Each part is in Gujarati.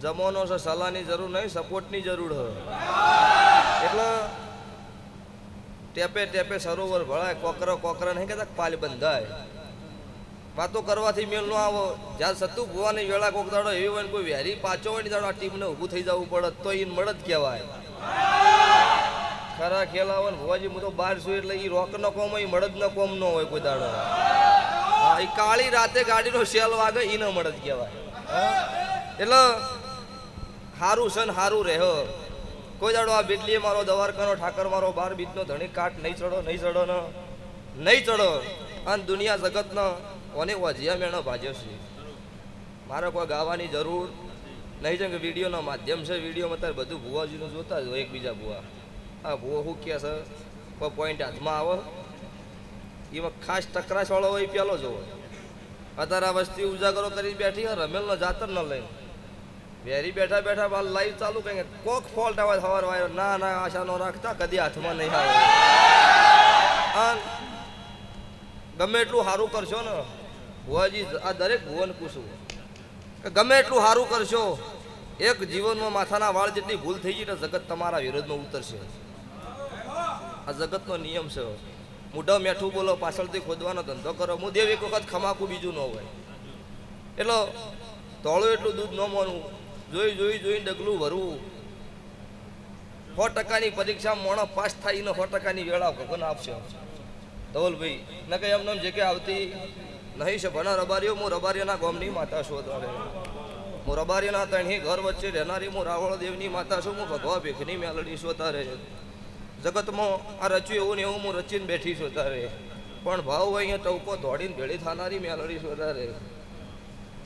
જમવાનો છે, સલાહની જરૂર નહીં, સપોર્ટની જરૂર છે. એટલે ટેપે ટેપે સરોવર ભળાય, કોકરા નહીં કહેતા પાલ બંધાય. વાતો કરવાથી મેળ ન આવો. જ્યાં સતું ભુવાની વેળા કોક દાડો એવી હોય ને કોઈ વેરી પાછો હોય ને દાડો આ ટીમને ઊભું થઈ જવું પડે તો એ મળદ કહેવાય. ખરા ખેલા હોય ને ભુવાજી હું તો બહાર છું એટલે એ રોક ન કોમ હોય, મળદ ન કોમ ન હોય કોઈ દાડો. હા, એ કાળી રાતે ગાડીનો શેલ વાગે એ ન મળદ કહેવાય. એટલે હારું છે ને હારું રહે. કોઈ દાડો આ બિડલીએ મારો દવારકાનો ઠાકર મારો 12 બીજનો ધણી કાટ નહીં ચડો ને નહીં ચડો. અને દુનિયા જગતનો કોને વાજિયા મેણો ભાજ્યો છે. મારે કોઈ ગાવાની જરૂર નહીં છે કે વિડીયોનો માધ્યમ છે. વિડીયોમાં અત્યારે બધું ભુવાજીનું જોતા જ હોય એકબીજા ભુવા. આ ભુવો શું કહે છે, કોઈ પોઈન્ટ હાથમાં આવે એમાં ખાસ ટકરાશવાળો હોય એ પહેલો જોવો. અત્યારે આ વસ્તી ઉજાગરો કરી બેઠી હોય રમેલનો જાતર ન લઈને વેરી બેઠા બેઠા બાર લાઈવ ચાલુ કંઈ કોક ફોલ્ટ આવે સવાર વાયો ના આશા ન રાખતા કદી હાથમાં નહીં આવે. ગમે એટલું સારું કરશો ને ભુવાજી, આ દરેક ભુવન પૂછું કે ગમે એટલું સારું કરશો, એક જીવનમાં માથાના વાળ જેટલી ભૂલ થઈ ગઈ તો જગત તમારા વિરોધમાં ઉતરશે. આ જગતનો નિયમ છે. મૂઢો મેઠું બોલો, પાછળથી ખોદવાનો ધંધો કરો. હું દેવ એક વખત ખમાકું બીજું ન હોય. એટલે તોળું એટલું દૂધ ન મોનવું, જોઈને ડગલું ભરવું. 100% પરીક્ષા મોણો પાસ થાય એને 100% વેળા ભગવાન આપશે. ધવલભાઈ ને કઈ એમને જે કે આવતી નહીં છે ભણા રબારીઓ. હું રબારીઓના ગામની માતા છું. હું રબારીઓના ત્રણેય ઘર વચ્ચે રહેનારી હું રાવળ દેવની માતા છું. હું ભગવા ભેખની મેલડી છું. તારે જગતમાં આ રચ્યું એવું ને એવું હું રચીને બેઠી છું. તારે પણ ભાવ અહીંયા ટવકો દોડીને ભેળી થનારી મેલડી છું. તારે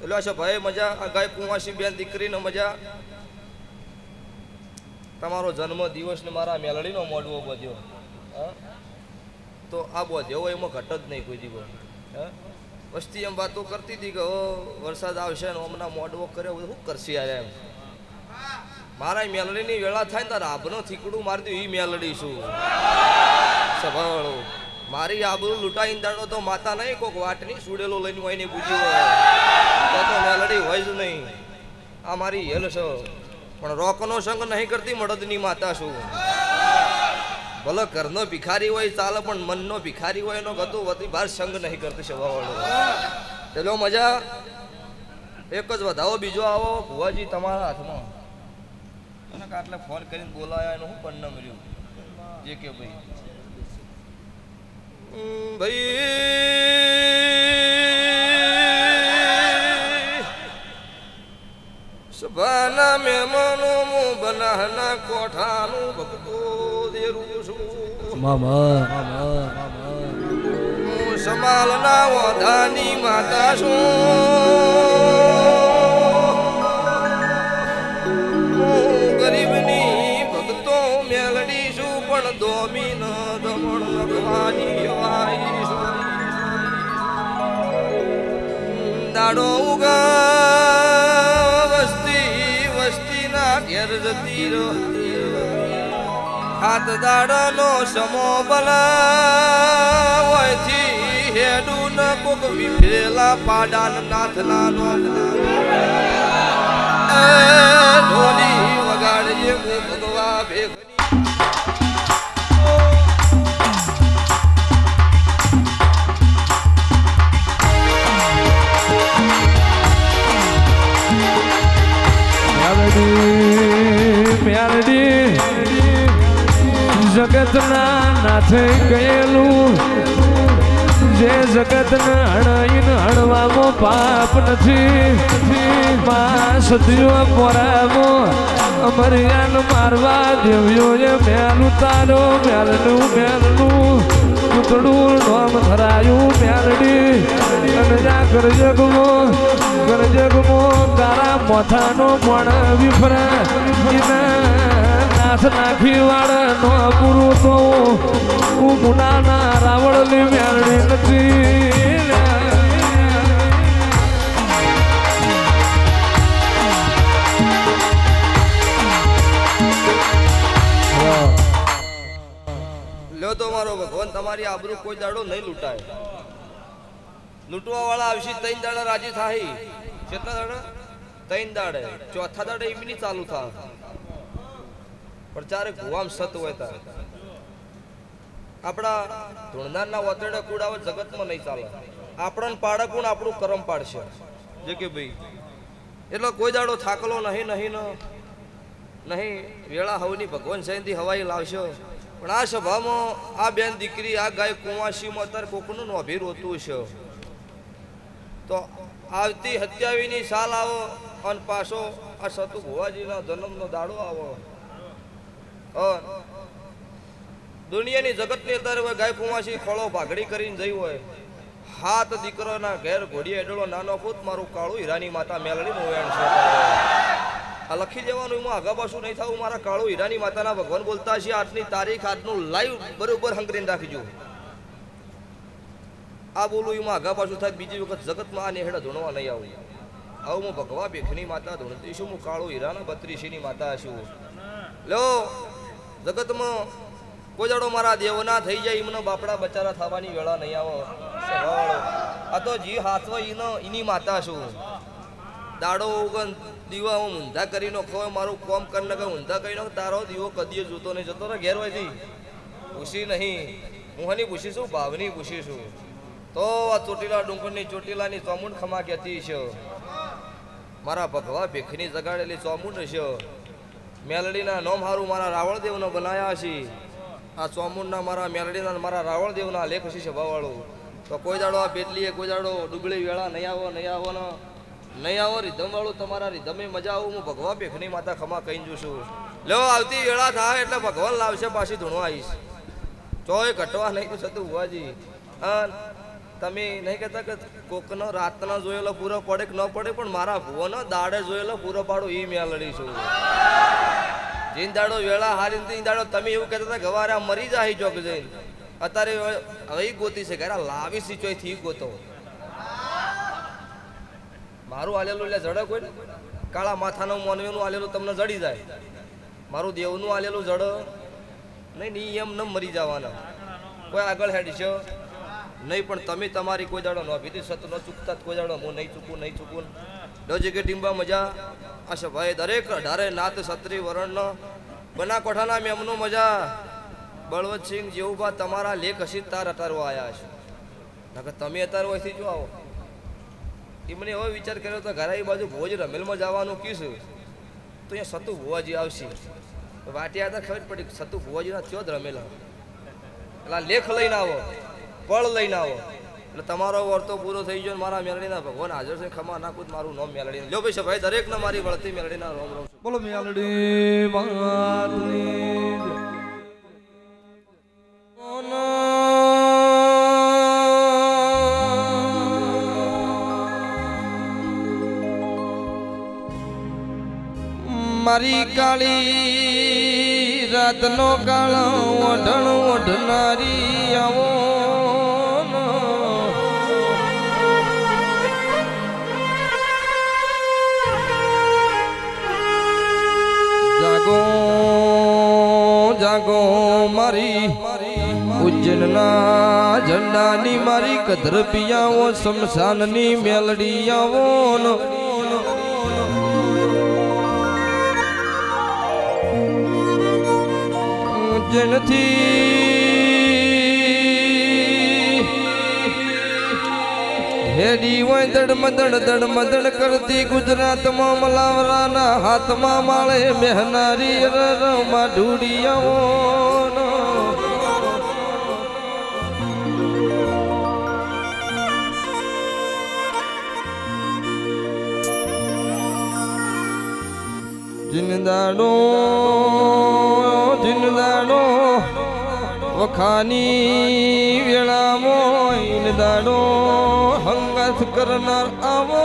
એટલે છે ભાઈ મજા. આ ગાય કુંવાસી બેન દીકરીને મજા. તમારો જન્મ દિવસ ને મારા મેલડીનો મોડવો બધ્યો. હા, તો આ બધ્યો હોય એમાં ઘટ જ નહીં કોઈ દિવસ. હા, વસ્તી એમ વાતો કરતી હતી કે વરસાદ આવશે ને હમણાં મોડવો કર્યો શું કરશે યાર એમ. મારા મેલડીની વેળા થાય ને તારે આબનો થીકડું મારી દઉં એ મેલડી છું. સભાવાળો મારી આબરૂ લૂંટાઈને દાડો તો માતા નહીં કોક વાટની સુડેલો લઈને હોય ને પૂછ્યું હોય તો મેલડી હોય જ નહીં. આ મારી હેલ છે. પણ રોકનો સંગ નહીં કરતી, મળદની માતા છું. ભલે ઘરનો ભિખારી હોય ચાલે, પણ મનનો ભિખારી હોય એનો ગતું વધી બહાર સંગ નહીં કરતી. સભાવાળો ચલો મજા. એક જ વધાવો બીજો આવો ભુવાજી તમારા હાથમાં. અને આટલે ફોન કરીને બોલાયા એનું શું પણ ન મળ્યું જે કે ભાઈ સભાના મહેમાનો હું બનાના કોઠાનું ભક્તો દેરું છું. હું સમાલના ઓધાની માતા છું. હું ગરીબની ભક્તો મેલડી છું. પણ દોમીન દમણ લખવાની વાઈ છું. દાડો ઉગા વસ્તીના ઘેર જતી હાથ દાડાનો સમો બલા હોયથી હેડું ન કોક વિફરેલા પાડાન નાથના નો ઢોલી વગાડીએ હું ભગવા ભેગની. જગતના નાથે ગયેલું જે જગતને હણાઈને હણવામાં પાપ નથી. માં સદીઓ પોરામો અમરિયાન મારવા દેવ્યોએ મેલું તારો મેલનું પૂતળું નોમ ધરાયું મેલડી. અને જા ગરજગમો તારા મોથાનો મણ વિફરા નાથ નાખી વાળ નો પૂરું તો હું ગુનાના રાવળની મેળડી નથી. લ્યો તો મારો ભગવાન તમારી આબરૂ કોઈ દાડો નહીં લૂંટાય. લૂંટવા વાળા આવશે 3 દાડા રાજી થાય. કેટલા દાડા? ત્રણ દાડે ચોથા દાડે એમની ચાલુ થાય પણ ચારે ગુવામ સત હોય તારે આપણા ધૂણનારના વતેડે કુડાવે જગતમાં નહીં ચાલે આપણને પાડે કોણ આપણું કરમ પાડશે જે કે ભાઈ એટલે કોઈ દાડો થાકલો નહીં વેળા હવની ભગવાન જયંતિ હવાઈ લાવશો પણ આ સભામાં આ બેન દીકરી આ ગાય કુંવાસીમાં અત્યારે કોકનું નોભી રોતું છે તો આવતી 27ની સાલ આવો અને પાછો આ સતુ ભુવાજીના જન્મનો દાડો આવો દુનિયાની જગતની અત્યારે ગાય કુંવાસી ખોળો ભાગડી કરીને જઈ હોય હાથ દીકરોના ઘેર ઘોડીએ એડળો નાનો પૂત મારું કાળું હીરાની માતા મેલડીનું વેણ છે આ લખી દેવાનું એમાં આગા પાછું નહીં થવું મારા કાળું હીરાની માતાના ભગવાન બોલતા છે આજની તારીખ આજનું લાઈવ બરોબર હંકરીને રાખજો આ બોલું એમાં આગા પાછું થાય બીજી વખત જગતમાં આ નેહડા ધૂણવા નહીં આવું આવું હું ભગવા ભેખની માતા ધૂણતી છું હું કાળું હીરાના 32ની માતા છું લો જગતમાં કોઈ દાડો મારા દેવના થઈ જાય એમનો બાપડા બચારા થવાની વેળા નહીં આવો આ તો જી હાથવા એની માતા છું દાડો ઉગન દીવા હું ઊંધા કરીને ખોય મારું કોમ કરીને કે ઊંધા કરીને તારો દીવો કદીએ જોતો નહીં જતો ને ઘેર હોયથી પૂછી નહીં હું હની પૂછીશું ભાવની પૂછીશું તો આ ચોટીલા ડુંગરની ચોટીલાની ચોમુંડ ખમા કહેતી છે મારા ભગવા ભેખની જગાડેલી ચોમુંડ છે મેલડીના નોમ હારું મારા રાવળદેવનો બનાયા છે આ ચોમુંડના મારા મેલડીના મારા રાવળદેવના લેખ છે સભાવાળું તો કોઈ દાડો આ બેટલીએ કોઈ દાડો ડુગળી વેળા નહીં આવો ને નહીં આવો રીધમ વાળું તમારા રીધમે મજા આવું હું ભગવા ભેખની માતા ખમા કહીને જોશું લો આવતી વેળા થાય એટલે ભગવાન લાવશે પાછી ધૂણવા આવીશ ચોય ઘટવા નહીં તો છતું ભુવાજી તમે નહીં કહેતા કે કોકનો રાતના જોયેલો પૂરો પડે કે ન પડે પણ મારા ભુવાનો દાડે જોયેલો પૂરો પાડો એ મેલડી છું જીન દાડો વેળા હારી દાડો તમે એવું કહેતા હતા ગવારા મરી જાય ચોક જઈને અત્યારે હવે ગોતી છે કે લાવી સી ચોયથી ગોતો મારું આલેલું એટલે જડે કોઈ કાળા માથાનું મોનવીનું આલેલું તમને જડી જાય મારું દેવનું આલેલું જડ નહીં એમ ન મરી જવાના કોઈ આગળ હેડી છે નહીં પણ તમે તમારી કોઈ દાડો ન ભીતી સત ન ચૂકતા કોઈ દાડો હું નહીં ચૂકું ડોજે કે ટીમ્બા મજા આશે ભાઈ દરેક 18 નાત સત્રી વરણનો બના કોઠાના મેમનું મજા બળવંતસિંહ જેવું તમારા લેખ હસી તાર અતારવા આવ્યા છે નકર તમે અતારવા અહીંથી જો આવો એમને એવો વિચાર કર્યો તો ઘરે બાજુ ભોજ રમેલમાં જવાનું કીધું તો અહીંયા સતુ ભુવાજી આવશે વાટિયા હતા ખબર પડી સતુ ભુવાજીના ચો જ રમેલા એટલે લેખ લઈને આવો પળ લઈને આવો એટલે તમારો વર્તો પૂરો થઈ ગયો મારા મેલડીના ભગવાન હાજર છે ખમા નાખું મારું નામ મેલડી લો ભાઈ ભાઈ દરેકને મારી વળતી મેલડીના રોમ રોમ બોલો મેલડી માતની મારી કાળી રાતનો કાળો ઓઢણ ઓઢનારી આવો જાગો જાગો મારી ઉજ્જૈનના ઝંડાની મારી કદર પિયાઓ શમશાનની મેલડી આવો જેનથી હેડી હોય દડમદડ કરતી ગુજરાતમાં મલાવરાના હાથમાં માળે મહેનારી રરમાં ઢૂડિયાઓ જિંદાડો વખાની વેળામાં ઇનદાડો હંગાથ કરનાર આવો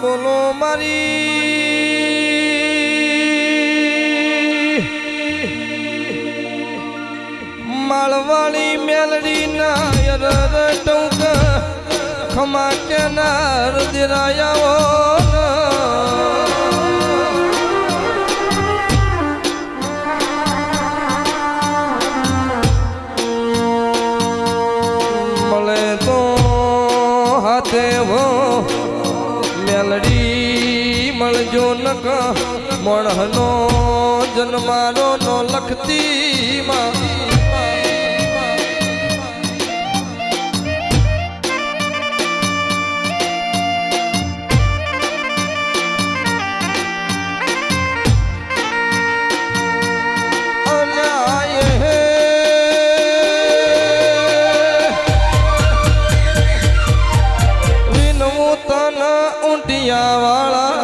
બોલો મારી માળવાળી મેલડી ના ટૂંક ખમા કેનાર દિરાયાઓ મોણનો જન્માનો નો લખતી માં વાળા